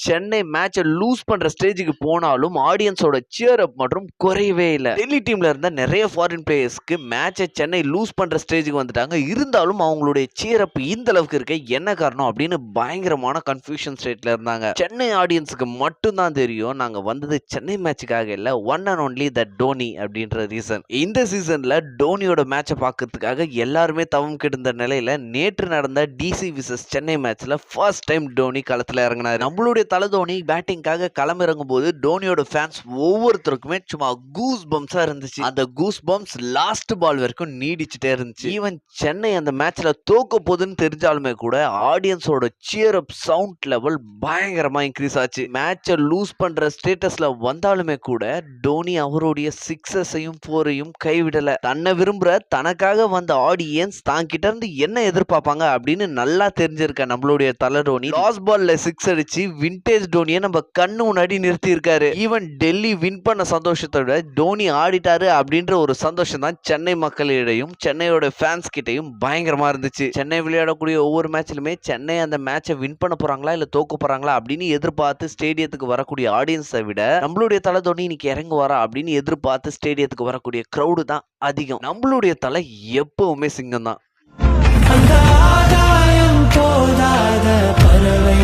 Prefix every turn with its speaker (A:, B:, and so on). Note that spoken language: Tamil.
A: சென்னை மேட்சை லூஸ் பண்ற ஸ்டேஜுக்கு போனாலும் ஆடியன்ஸோட சியர் அப் மற்றும் குறையவே இல்லை. டெல்லி டீம்ல இருந்த நிறைய ஃபாரின் பிளேயர்ஸ்க்கு மேட்சை சென்னை லூஸ் பண்ற ஸ்டேஜுக்கு வந்துட்டாங்க. இருந்தாலும் அவங்களுடைய சியர் அப் இந்த அளவுக்கு இருக்க என்ன காரணம் அப்படின்னு பயங்கரமான கன்ஃபியூஷன் ஸ்டேட்ல இருந்தாங்க. சென்னை ஆடியன்ஸுக்கு மட்டும் தான் தெரியும் நாங்க வந்தது சென்னை மேட்சுக்காக இல்ல, one and only the Dhoni அப்படின்ற ரீசன். இந்த சீசன்ல டோனியோட மேட்சை பார்க்கறதுக்காக எல்லாருமே தவம் கிடந்த நிலையில நேற்று நடந்த டிசி விசஸ் சென்னை மேட்ச்ல ஃபர்ஸ்ட் டைம் டோனி களத்துல இறங்கினாரு. நம்மளுடைய தல தோனி பேட்டிங்காக களமிறங்கும் போது டோனியோட ஃபேன்ஸ் ஒவ்வொருத்தருக்குமே சும்மா கூஸ் பம்ஸா இருந்துச்சு. அந்த கூஸ் பம்ப்ஸ் லாஸ்ட் பால் வரைக்கும் நீடிச்சுட்டே இருந்துச்சு. ஈவன் சென்னை அந்த மேட்ச்ல தோக்க போகுதுன்னு தெரிஞ்சாலுமே கூட ஆடியன்ஸோட சியர் அப் சவுண்ட் லெவல் பயங்கரமா இன்க்ரீஸ் ஆச்சு. மேட்சை லூஸ் பண்ற ஸ்டேட்டஸ்ல வந்தாலுமே கூட டோனி அவருடைய சிக்ஸஸையும் போரையும் கைவிடல. தன்னை விரும்புற தனக்காக வந்த ஆடியன்ஸ் தான் கிட்ட இருந்து என்ன எதிர்பார்ப்பாங்க அப்படின்னு நல்லா தெரிஞ்சிருக்க நம்மளுடைய தல டோனி லாஸ் பால்ல சிக்ஸ் அடிச்சு விண்டேஜ் டோனியை நம்ம கண்ணு முன்னாடி நிறுத்தி இருக்காரு. ஈவன் டெல்லி வின் பண்ண சந்தோஷத்தோட டோனி ஆடிட்டாரு அப்படின்ற ஒரு சந்தோஷம் தான் சென்னை மக்களிடையும் சென்னையோட ஃபேன்ஸ் கிட்டையும் பயங்கரமா இருந்துச்சு. சென்னை விளையாடக்கூடிய ஒவ்வொரு மேட்ச்லுமே சென்னை அந்த மேட்சை வின் பண்ண போறாங்களா இல்ல தோக்க போறாங்களா அப்படின்னு எதிர்பார்த்து ஸ்டேடியத்துக்கு வரக்கூடிய ஆடியன்ஸை விட நம்மளுடைய தல தோனி இன்னைக்கு இறங்குவாரா அப்படின்னு எதிர்பார்த்து ஸ்டேடியத்துக்கு வரக்கூடிய கிரௌடு தான் அதிகம். நம்மளுடைய தலை எப்பவுமே சிங்கம் தான்.
B: போதாத பறவை